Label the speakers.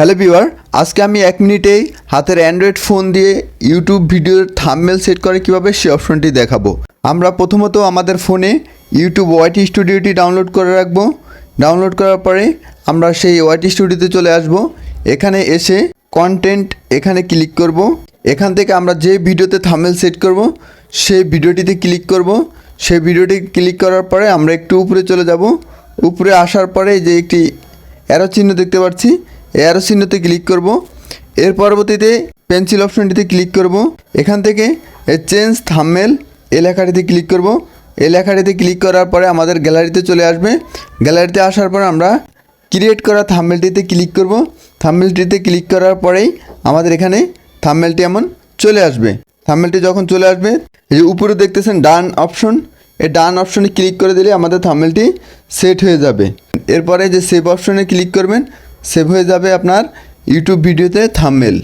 Speaker 1: Hello viewer, আজকে আমি 1 মিনিটেই হাতের অ্যান্ড্রয়েড ফোন দিয়ে ইউটিউব ভিডিওর থাম্বনেল সেট করে কীভাবে সেই অপশনটি দেখাবো। আমরা প্রথমত আমাদের ফোনে ইউটিউব ওয়াইটি স্টুডিওটি ডাউনলোড করে রাখবো। ডাউনলোড করার পরে আমরা সেই ওয়াইটি স্টুডিওতে চলে আসব। এখানে এসে কন্টেন্ট এখানে ক্লিক করব। এখান থেকে আমরা যে ভিডিওতে থাম্বনেল সেট করব সেই ভিডিওটিতে ক্লিক করব। সেই ভিডিওটি ক্লিক করার পরে আমরা একটু উপরে চলে যাব। উপরে আসার পরে যে একটি অ্যারো চিহ্ন দেখতে পাচ্ছি, এই অ্যারো চিহ্নতে ক্লিক করব। এর পরবর্তীতে পেন্সিল অপশনটিতে ক্লিক করব। এখান থেকে চেঞ্জ থাম্বনেল এই লেখাটিতে ক্লিক করব। এই লেখাটিতে ক্লিক করার পরে আমাদের গ্যালারিতে চলে আসবে। গ্যালারিতে আসার পর আমরা ক্রিয়েট করা থাম্বনেলটিতে ক্লিক করব। থাম্বনেলটিতে ক্লিক করার পরেই আমাদের এখানে থাম্বনেলটি এমন চলে আসবে। থাম্বনেলটি যখন চলে আসবে, এই যে উপরে দেখতেছেন ডান অপশন, এই ডান অপশনে ক্লিক করে দিলে আমাদের থাম্বনেলটি সেট হয়ে যাবে। এরপরে যে সেভ অপশনে ক্লিক করবেন, সেভ হয়ে যাবে আপনার ইউটিউব ভিডিওতে থাম্বনেল।